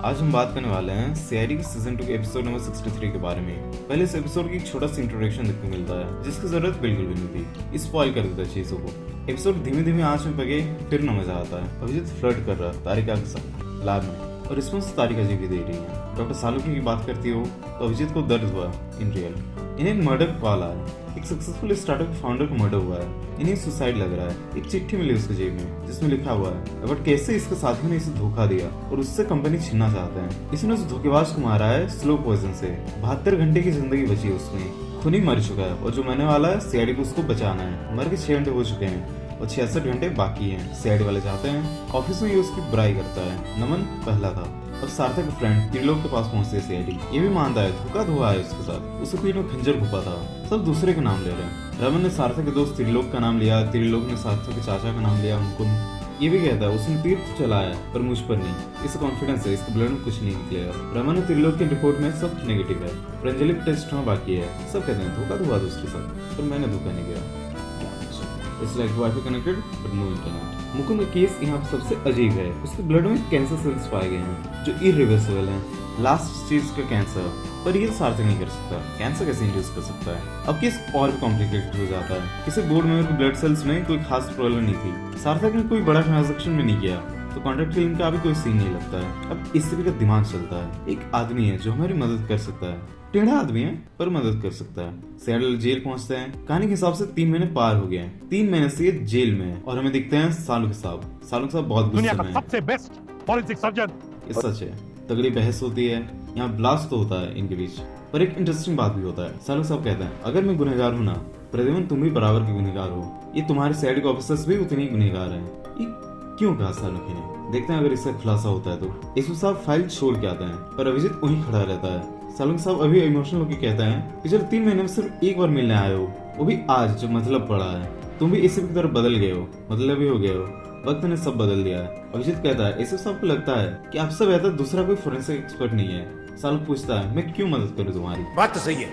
आज हम बात करने वाले हैं सीआईडी के सीजन 2 के एपिसोड नंबर 63 के बारे में। पहले इस एपिसोड की एक छोटा सा इंट्रोडक्शन देखने को मिलता है जिसकी जरूरत बिल्कुल भी नहीं थी। स्पॉइल कर देता है चीजों को। एपिसोड धीमे धीमे आंच में पके फिर न मजा आता है। अभिजीत फ्लर्ट कर रहा है तारिका के साथ लैब में और रिस्पॉन्स तारिका जी भी दे रही है। डॉक्टर सालुकी की बात करती हो तो अभिजीत को दर्द हुआ इन रियल। इन्हें एक मर्डर कॉल आया। एक सक्सेसफुल स्टार्टअप फाउंडर को मर्डर हुआ है। इन्हें सुसाइड लग रहा है। एक चिट्ठी मिली उसके जेब में जिसमें लिखा हुआ है बट कैसे इसके साथियों ने इसे धोखा दिया और उससे कंपनी छीनना चाहते हैं। इसने उस धोखेबाज को मारा है स्लो पॉइजन से। 72 घंटे की जिंदगी बची है उसमें। खूनी मर चुका है और जो मरने वाला है सीआईडी को उसको बचाना है। मर के 6 घंटे हो चुके हैं और 66 घंटे बाकी हैं। सीआईडी वाले चाहते हैं ऑफिस में ये उसकी बुराई करता है। नमन पहला था। अब सार्थक का फ्रेंड त्रिलोक के पास पहुंचते है सीआईडी। ये भी मानता है धोखा धुआ है उसके साथ। उसके पीठ में खंजर घुपा था। सब दूसरे का नाम ले रहे हैं। रमन ने सार्थक के दोस्त त्रिलोक का नाम लिया। त्रिलोक ने सार्थक के चाचा का नाम लिया मुकुंद। ये भी कहता है उसने तीर तो चलाया पर मुझ पर नहीं। इसे कॉन्फिडेंस है इसके ब्लड में कुछ नहीं निकलेगा। रमन और त्रिलोक की रिपोर्ट में सब नेगेटिव है। प्रंजलि टेस्ट होना बाकी है। सब कहते हैं धोखा धुआ उसके साथ पर मैंने धोखा नहीं किया। It's like wifi connected but no internet. Mukund का केस यहाँ पे सबसे अजीब है। उसके ब्लड में कैंसर सेल्स पाए गए हैं जो इरिवर्सिबल हैं। लास्ट स्टेज का कैंसर पर ये सार्थक नहीं कर सकता। कैंसर कैसे इंड्यूस कर सकता है। अब केस और भी कॉम्प्लिकेटेड हो जाता है। किसी बोर्ड मेंबर के ब्लड सेल्स में कोई खास प्रॉब्लम नहीं थी। सार्थक ने कोई बड़ा ट्रांजेक्शन भी नहीं किया तो कॉन्ट्रैक्ट किलिंग का भी कोई सीन नहीं लगता है। अब इस तरह का दिमाग चलता है। एक आदमी है जो हमारी मदद कर सकता है। टेढ़ा आदमी है पर मदद कर सकता है। सैडल जेल पहुंचते हैं। कहानी के हिसाब से 3 महीने पार हो गए हैं। 3 महीने से ये जेल में है और हमें दिखते हैं सालुक साहब। सालुक साहब बहुत गुस्से में हैं। सबसे बेस्ट फॉरेंसिक सर्जन। ये सच है। तगड़ी बहस होती है। यहाँ ब्लास्ट तो होता है इनके बीच पर एक इंटरेस्टिंग बात भी होता है। सालुक साहब कहते हैं अगर मैं गुनहगार हूँ ना प्रद्युमन तुम भी बराबर के गुनहगार हो। ये तुम्हारे साइड के ऑफिसर्स भी उतने ही गुनहगार हैं। ये क्यों कहा सालुकी ने। देखते हैं अगर इसका खुलासा होता है तो। इसमें साहब फाइल छोड़ के आते हैं पर अभिजीत वहीं खड़ा रहता है। सालुक साहब अभी इमोशनल होकर कहता है कि चलो 3 महीने में सिर्फ एक बार मिलने आए हो वो भी आज जब मतलब पड़ा है। तुम भी इसी की तरफ बदल गए हो मतलब भी हो गए हो। वक्त ने सब बदल दिया है। अभिजीत कहता है इसे सबको लगता है कि आपसे बेहतर दूसरा कोई फोरेंसिक एक्सपर्ट नहीं है। सालुक पूछता है मैं क्यों मदद करूं तुम्हारी। बात तो सही है।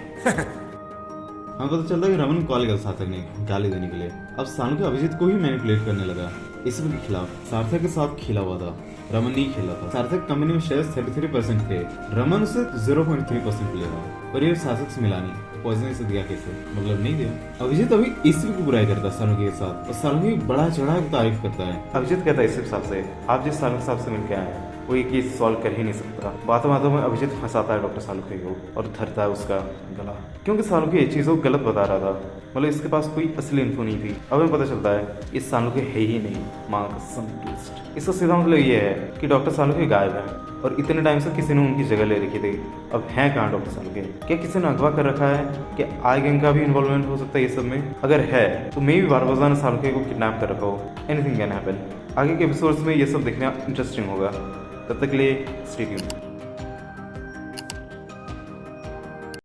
हमें पता चलता है कि रमन कॉल किया सार्थक ने गाली देने के लिए। अब सालुक अभिजीत को ही मैनिपुलेट करने लगा। इसी के खिलाफ सार्थक के साथ खेला हुआ था। रमन नहीं खेला था। सार्थक कंपनी में शेयर 33% थे। रमन उसे 0.3% मिलेगा पर ये सार्थक से मिला नहीं। पॉइजन से दिया कैसे मतलब नहीं दिया। अभिजीत अभी ईसवी की बुराई करता है सालुकी के साथ और सालुकी बड़ा चढ़ा के तारीफ करता है। अभिजीत कहता है ईसवी साहब से आप जिस सालुकी साहब से मिलकर आए हैं वो ये केस सॉल्व कर ही नहीं सकता। बातों बातों में अभिजीत फंसाता है डॉक्टर सालुकी को और धरता है उसका गला क्योंकि सालुकी ये चीज़ों को गलत बता रहा था। मतलब इसके पास कोई असली इन्फो नहीं थी। अब हमें पता चलता है इस सालुकी है ही नहीं। माँ का संतुष्ट। इसका सीधा मतलब ये है कि डॉक्टर सालुकी गायब है और इतने टाइम से किसी ने उनकी जगह ले रखी थी। अब है कहाँ डॉक्टर सालुकी। क्या किसी ने अगवा कर रखा है। क्या आई गैंग का भी इन्वॉल्वमेंट हो सकता है ये सब में। अगर है तो मे भी बारबजा ने सालुकी को किडनैप कर रखा हो। Anything can happen. आगे के एपिसोड्स में ये सब देखना इंटरेस्टिंग होगा। तब तक के लिए स्टे ट्यून्ड।